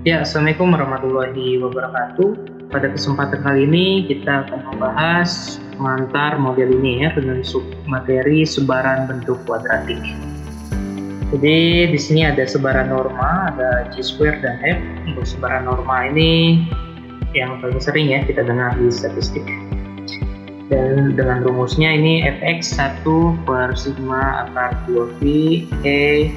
Ya, Assalamualaikum warahmatullahi wabarakatuh. Pada kesempatan kali ini kita akan membahas mengantar model ini ya dengan submateri sebaran bentuk kuadratik. Jadi di sini ada sebaran norma, ada Chi-square dan F. Untuk sebaran norma ini yang paling sering ya kita dengar di statistik. Dan dengan rumusnya ini Fx 1 per sigma akar 2 pi E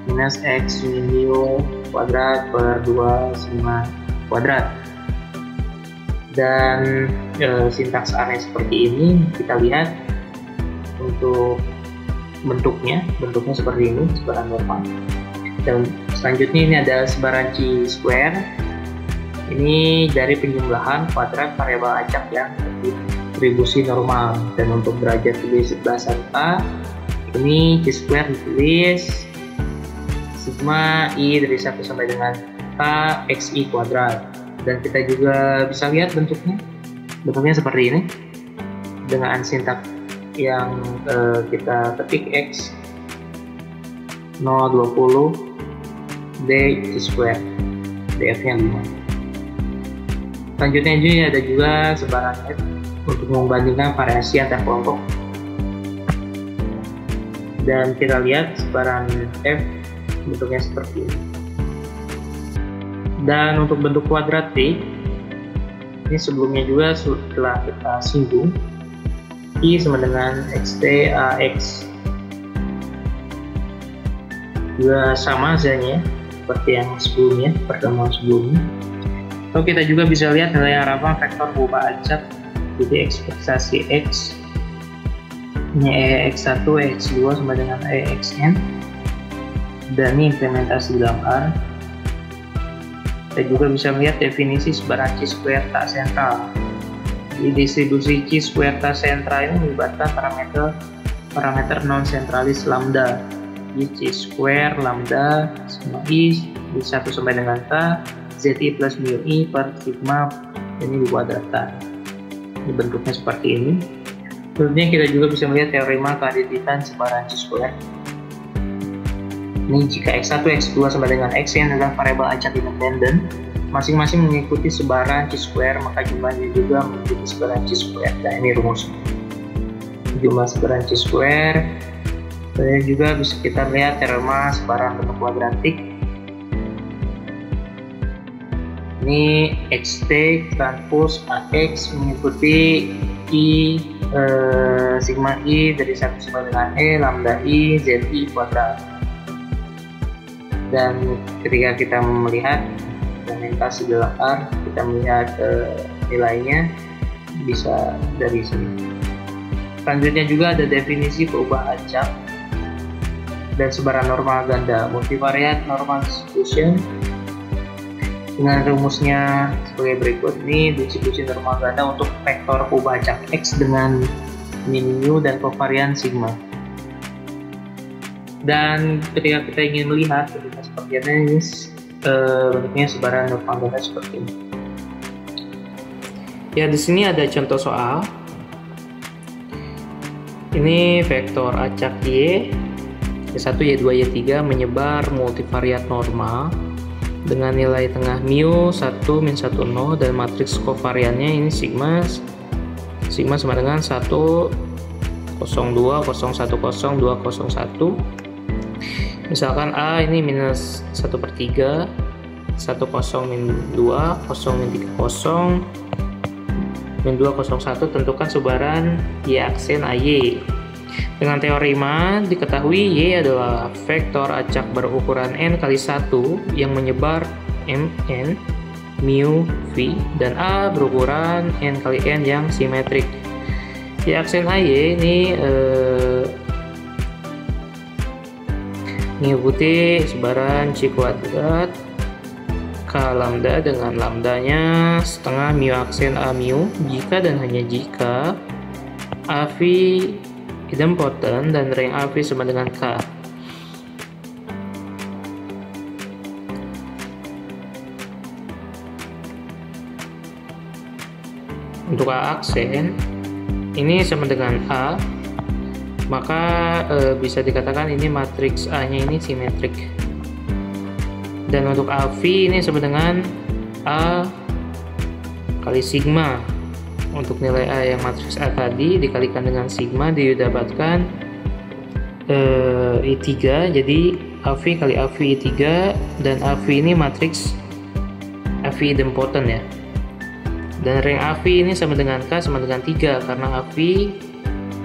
minus X mu kuadrat per 2 sigma kuadrat. Dan sintaks aneh seperti ini kita lihat untuk bentuknya seperti ini, sebaran normal. Dan selanjutnya ini ada sebaran Chi-square. Ini dari penjumlahan kuadrat variabel acak yang distribusi normal. Dan untuk derajat tulis belasan K, ini Chi-square ditulis sigma I dari 1 sampai dengan K XI kuadrat. Dan kita juga bisa lihat bentuknya seperti ini dengan sintak yang kita ketik X 020 D Chi-square, df nya 5. Selanjutnya juga ada juga sebaran F untuk membandingkan variasi antar kelompok. Dan kita lihat sebaran F bentuknya seperti ini. Dan untuk bentuk kuadratik ini sebelumnya juga telah kita singgung, I sama dengan xt ax juga sama hasilnya seperti yang sebelumnya, pertemuan sebelumnya. Lalu kita juga bisa lihat nilai harapan vektor berubah acak. Jadi ekspektasi X ini EX1, EX2 sama dengan EXN. Dan ini implementasi dalam R. Kita juga bisa melihat definisi sebaran Chi-square tak sentral. Di distribusi Chi-square tak sentral ini melibatkan parameter non-sentralis lambda. Di Chi-square lambda sama I di 1 sampai dengan K Zi plus mu I per sigma ini dikuadratkan. Ini bentuknya seperti ini. Selanjutnya kita juga bisa melihat teorema keadititan sebaran Chi-square. Ini jika X1, X2 sama dengan Xn adalah variabel acak independen, masing-masing mengikuti sebaran Chi-square, maka jumlahnya juga mengikuti sebaran Chi-square. Nah, ini rumusnya. Jumlah sebaran Chi-square. Dan juga bisa kita lihat teorema sebaran bentuk kuadratik. Ini xt transpose ax mengikuti I sigma I dari 1 sama dengan E lambda I zi kuadrat. Dan ketika kita melihat implementasi dalam R, kita melihat nilainya bisa dari sini. Selanjutnya juga ada definisi perubahan acak dan sebaran normal ganda multivariat normal distribution dengan rumusnya sebagai berikut. Ini distribusi normal ganda untuk vektor perubahan acak X dengan min mu dan kovarian sigma. Dan ketika kita ingin melihat bentuknya seperti ini, bentuknya sebaran normal ganda seperti ini. Ya, di sini ada contoh soal. Ini vektor acak Y, Y1, Y2, Y3 menyebar multivariat normal dengan nilai tengah mu 1, min 1, 0 dan matriks kovariannya ini sigma sama dengan 1, 0, 2, 0, 1, 0, 2, 0, 1. Misalkan A ini minus 1/3, 10 min 2, 0 min 3, 0, min 2, 0, 1. Tentukan sebaran Y aksen AY. Dengan teorema diketahui Y adalah vektor acak berukuran n kali 1 yang menyebar mn mu v dan A berukuran n kali n yang simetrik. Y aksen AY ini mengikuti sebaran Chi kuadrat K lambda dengan lambdanya setengah mu aksen A mu jika dan hanya jika AV idempotent dan rank AV sama dengan K. Untuk A aksen ini sama dengan A, maka bisa dikatakan ini matriks A nya ini simetrik. Dan untuk AV ini sama dengan A kali sigma. Untuk nilai A yang matriks A tadi dikalikan dengan sigma didapatkan I3, jadi AV kali AV I3, dan AV ini matriks AV idempotent ya. Dan rank AV ini sama dengan K sama dengan 3 karena AV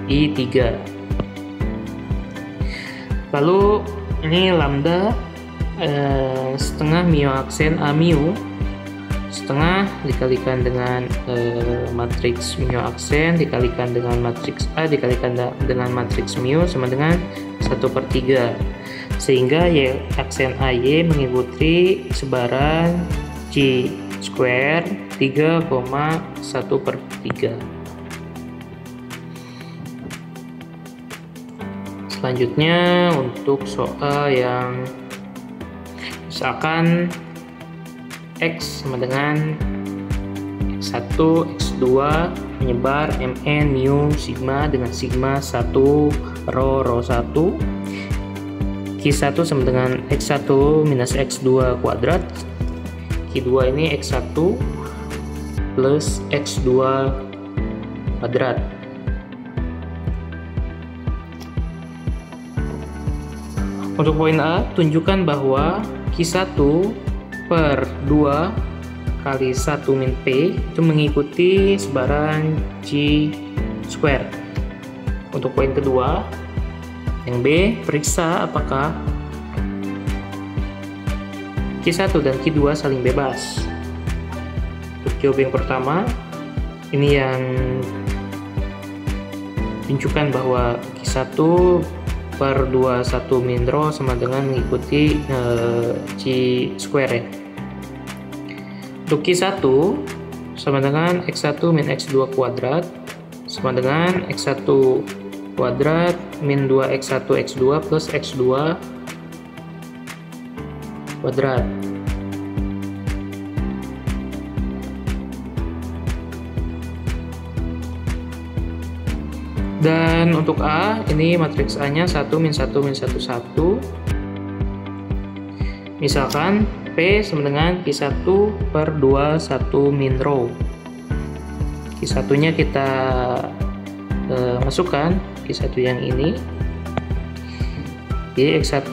I3. Lalu ini lambda setengah mu aksen A mu setengah dikalikan dengan matriks mu aksen dikalikan dengan matriks A dikalikan dengan matriks mu sama dengan 1/3, sehingga Y aksen AY mengikuti sebaran C square 3,1/3. Selanjutnya untuk soal yang misalkan X sama dengan X1, X2 menyebar Mn mu sigma dengan sigma 1 rho 1. Q1 sama dengan X1 minus X2 kuadrat. Q2 ini X1 plus X2 kuadrat. Untuk poin A, tunjukkan bahwa Q1 per 2 kali 1 min P itu mengikuti sebaran G square. Untuk poin kedua, yang B, periksa apakah Q1 dan Q2 saling bebas. Untuk jawaban yang pertama, ini yang tunjukkan bahwa Q1 per 21 min rho sama dengan mengikuti C square ya. Untuk Q1 sama dengan X1 min X2 kuadrat sama dengan X1 kuadrat min 2 X1 X2 plus X2 kuadrat. Dan untuk A, ini matriks A-nya 1 min 1 min 1 1. Misalkan P sama dengan Q1 per 2 1 min rho. Q1-nya kita masukkan, Q1 yang ini. Jadi X1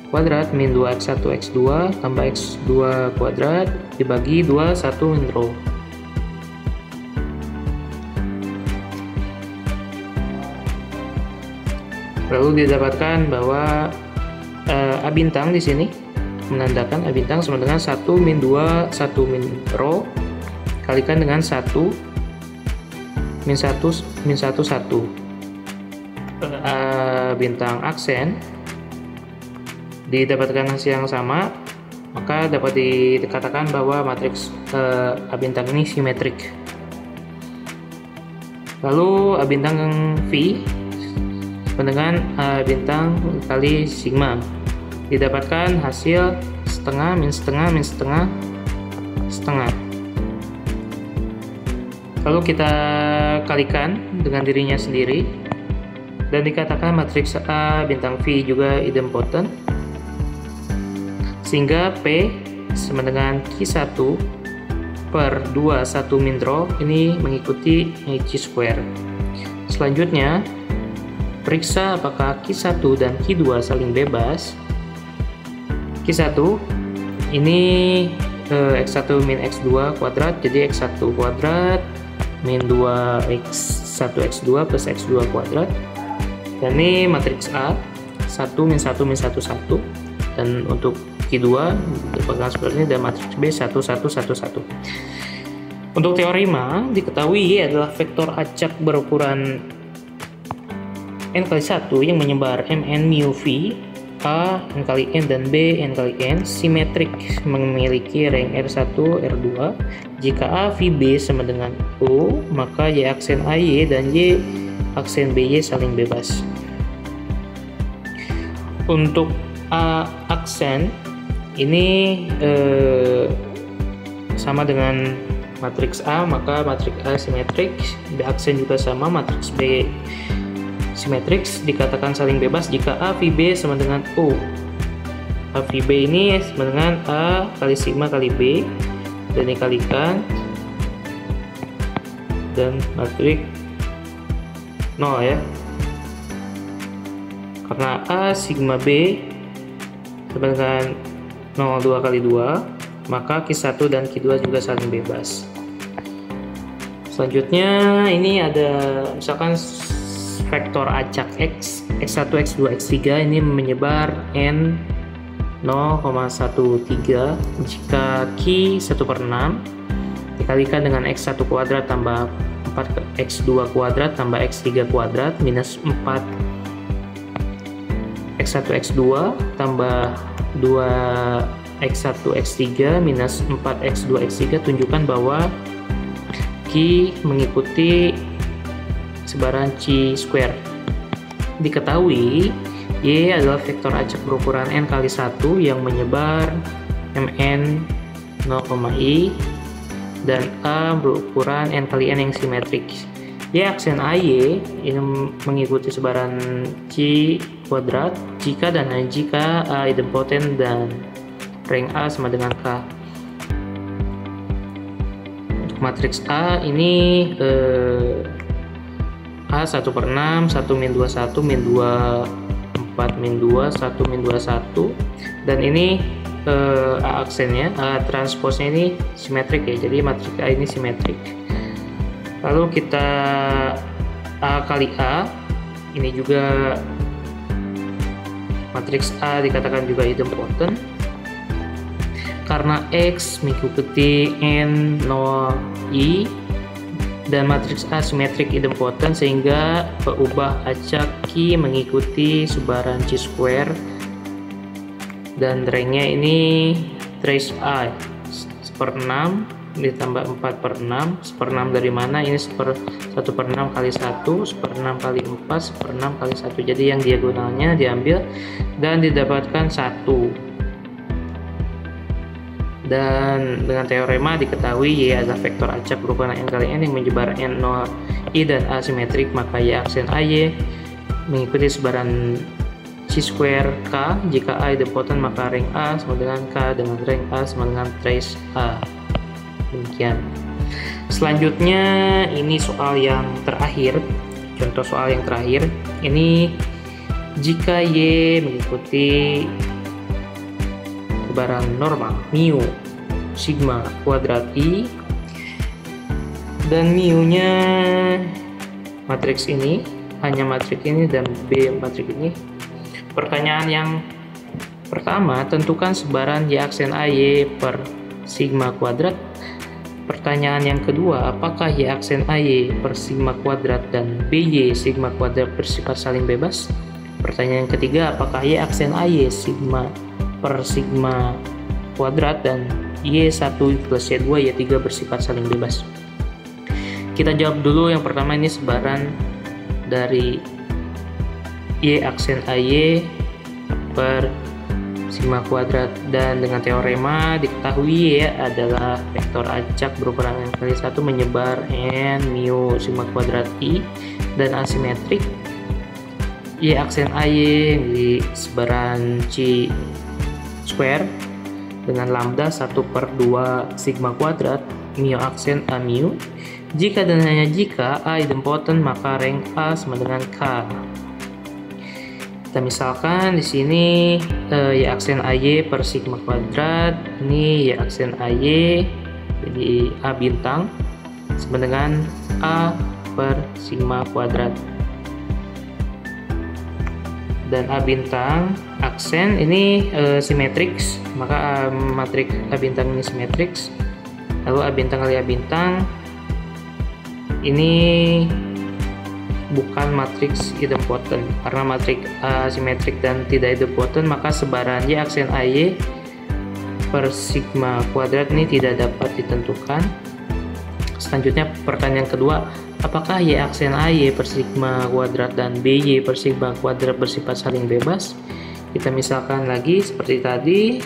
kuadrat min 2 X1 X2 tambah X2 kuadrat dibagi 2 1 min rho. Lalu didapatkan bahwa A bintang di sini menandakan A bintang sama dengan 1 min 2 1 min rho kalikan dengan 1 min 1 min 1 1. A bintang aksen didapatkan hasil yang sama, maka dapat dikatakan bahwa matriks A bintang ini simetrik. Lalu A bintang V dengan A bintang kali sigma didapatkan hasil setengah min setengah min setengah setengah. Lalu kita kalikan dengan dirinya sendiri dan dikatakan matriks A bintang V juga idempotent, sehingga P sama dengan Q1 per 2 1 min rho ini mengikuti C square. Selanjutnya periksa apakah Q1 dan Q2 saling bebas. Q1 ini X1 min X2 kuadrat, jadi X1 kuadrat min 2 X1 X2 plus X2 kuadrat. Dan ini matriks A 1 min 1 min 1 1. Dan untuk Q2 dipangkat seperti ini, dan matriks B 1 1 1 1. Untuk teorema diketahui adalah vektor acak berukuran N kali 1 yang menyebar Mn mu V, A N kali N dan B N kali N simetrik memiliki rank R1 R2. Jika A V B sama dengan O, maka Y aksen AY dan Y aksen BY saling bebas. Untuk A aksen ini sama dengan matriks A, maka matriks A simetrik. B aksen juga sama, matriks B simetrik dikatakan saling bebas jika A V B sama dengan O. A V B ini sama dengan A kali sigma kali B, dan dikalikan dan matriks 0 ya, karena A sigma B sama dengan 0 2 kali 2, maka Q1 dan Q2 juga saling bebas. Selanjutnya ini ada misalkan vektor acak X, X1, X2, X3 ini menyebar N 0,13 jika Q 1/6 dikalikan dengan X1 kuadrat tambah 4X2 kuadrat tambah X3 kuadrat minus 4 X1 X2 tambah 2X1 X3 minus 4X2 X3 tunjukkan bahwa Q mengikuti sebaran C square. Diketahui Y adalah vektor acak berukuran N kali 1 yang menyebar Mn 0,I dan A berukuran N kali N yang simetrik. Y aksen AY ini mengikuti sebaran C kuadrat jika dan hanya jika A idempoten dan rank A sama dengan K. Untuk matriks A ini A 1/6, 1 min 2 1 min 2 4 min 2 1 min 2 1, dan ini A aksennya, A transposnya ini simetrik ya, jadi matriks A ini simetrik. Lalu kita A kali A, ini juga matriks A dikatakan juga idempoten karena X mengikuti N 0 I dan matriks A simetrik idempoten sehingga peubah acak Q mengikuti sebaran C square dan ranknya ini trace A 1/6 ditambah 4/6. 1/6 dari mana? Ini 1/6 kali 1, 1/6 kali 4, 1/6 kali 1. Jadi yang diagonalnya diambil dan didapatkan 1. Dan dengan teorema diketahui Y adalah vektor acak berukuran N kali N yang menyebar N 0 I dan A simetrik, maka Y aksen AY mengikuti sebaran C square K. Jika A idempoten maka rank A sama dengan K dengan rank A sama dengan trace A. Demikian. Selanjutnya ini soal yang terakhir, contoh soal yang terakhir. Ini jika Y mengikuti sebaran normal mu sigma kuadrat I dan mu nya matriks ini, hanya matriks ini dan B matriks ini. Pertanyaan yang pertama, tentukan sebaran Y aksen AY per sigma kuadrat. Pertanyaan yang kedua, apakah Y aksen AY per sigma kuadrat dan BY sigma kuadrat bersifat saling bebas? Pertanyaan yang ketiga, apakah Y aksen AY sigma per sigma kuadrat dan Y1 plus Y2 Y3 bersifat saling bebas? Kita jawab dulu yang pertama, ini sebaran dari Y aksen AY per sigma kuadrat, dan dengan teorema diketahui Y adalah vektor acak berukuran N kali 1 menyebar N mu sigma kuadrat I dan asimetrik. Y aksen AY di sebaran C square dengan lambda 1/2 sigma kuadrat mu aksen A mu. Jika dan hanya jika A idempoten maka rank A sama dengan K. Kita misalkan di sini Y aksen AY per sigma kuadrat, ini Y aksen AY jadi A bintang sama dengan A per sigma kuadrat, dan A bintang aksen ini simetriks, maka matriks A bintang ini simetriks. Lalu A bintang kali A bintang ini bukan matriks idempoten, karena matriks A simetrik dan tidak idempoten, maka sebaran Y aksen AY per sigma kuadrat ini tidak dapat ditentukan. Selanjutnya pertanyaan kedua, apakah Y aksen AY per sigma kuadrat dan BY per sigma kuadrat bersifat saling bebas? Kita misalkan lagi seperti tadi,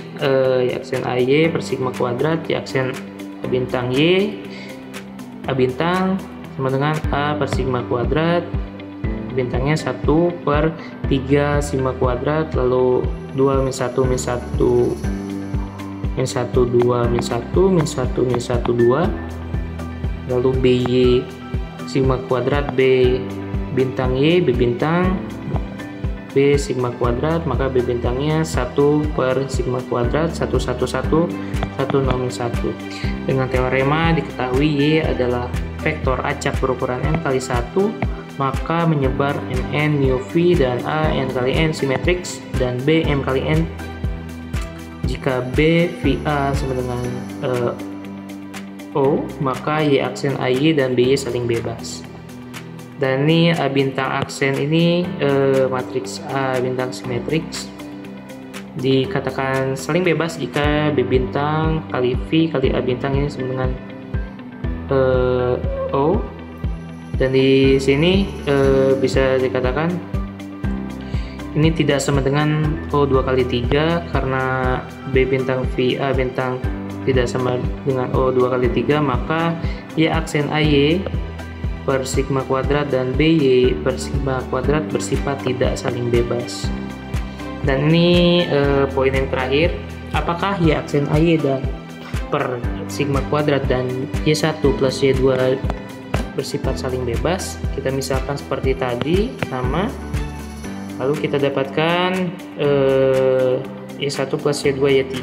Y aksen AY per sigma kuadrat, Y aksen A bintang Y, A bintang sama dengan A per sigma kuadrat, bintangnya 1/3 sigma kuadrat, lalu 2 min 1 min 1 min 1 2 min 1 min 1 min 1 2, lalu BY sigma kuadrat B bintang Y, B bintang B sigma kuadrat, maka B bintangnya 1/sigma kuadrat 111 10 min 1. Dengan teorema diketahui Y adalah vektor acak berukuran n kali 1, maka menyebar mn mu v dan a n kali n simetriks dan b m kali n jika b v a sama dengan O, maka Y aksen AY dan BY saling bebas. Dan ini A bintang aksen ini matriks A bintang simetriks dikatakan saling bebas jika B bintang kali V kali A bintang ini sama dengan O. Dan di sini bisa dikatakan ini tidak sama dengan O 2 kali 3 karena B bintang V A bintang tidak sama dengan O 2 kali 3, maka Y aksen AY per sigma kuadrat dan BY per sigma kuadrat bersifat tidak saling bebas. Dan ini poin yang terakhir, apakah Y aksen AY dan per sigma kuadrat dan Y1 plus Y2 bersifat saling bebas? Kita misalkan seperti tadi sama, lalu kita dapatkan Y1 plus Y2 Y3,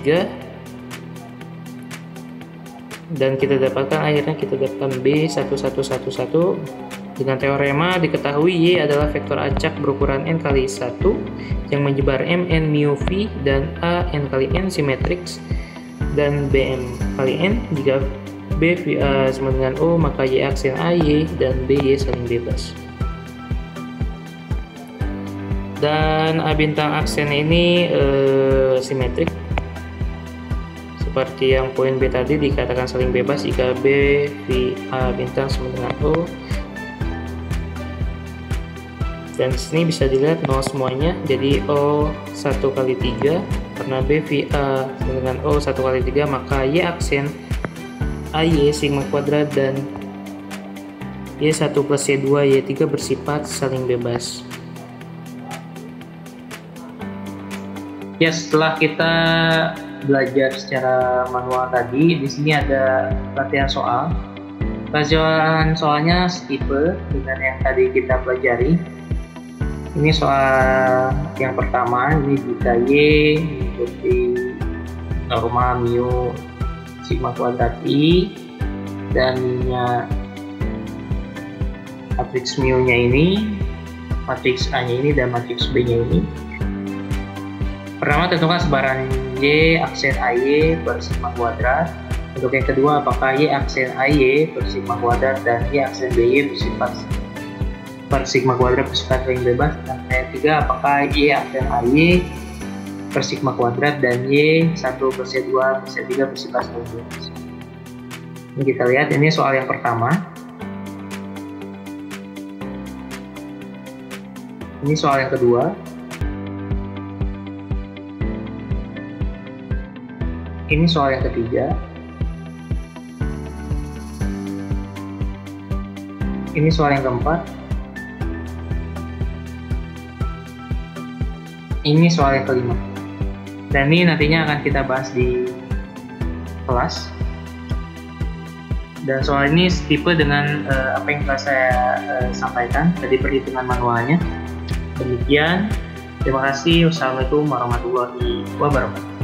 dan kita dapatkan akhirnya B1111. Dengan teorema diketahui Y adalah vektor acak berukuran n kali 1 yang menyebar mn mu v dan a n kali n simetriks dan bm kali n. Jika B v a sama dengan O, maka Y aksen AY dan BY saling bebas. Dan A bintang aksen ini simetrik seperti yang poin B tadi, dikatakan saling bebas jika B V A bintang sama dengan O. Dan sini bisa dilihat nol semuanya, jadi O 1 kali 3 karena B V A sama dengan O 1 kali 3, maka Y aksen AY sigma kuadrat dan Y1 plus Y2 Y3 bersifat saling bebas. Ya, setelah kita belajar secara manual tadi, di sini ada latihan soal. Latihan soalnya setipe dengan yang tadi kita pelajari. Ini soal yang pertama, ini jika Y mengikuti norma mu sigma kuadrat I dan matriks mu-nya ini, matriks A-nya ini dan matriks B-nya ini. Pertama, tentukan sebaran Y aksen AY per sigma kuadrat. Untuk yang kedua, apakah Y aksen AY per sigma kuadrat dan Y aksen BY bersifat per sigma kuadrat bersifat saling bebas. Dan yang ketiga, apakah Y aksen AY per sigma kuadrat dan Y1 plus Y2 plus Y3 bersifat saling bebas. Ini kita lihat, ini soal yang pertama. Ini soal yang kedua. Ini soal yang ketiga. Ini soal yang keempat. Ini soal yang kelima. Dan ini nantinya akan kita bahas di kelas. Dan soal ini setipe dengan apa yang telah saya sampaikan tadi, perhitungan manualnya. Demikian. Terima kasih. Wassalamualaikum warahmatullahi wabarakatuh.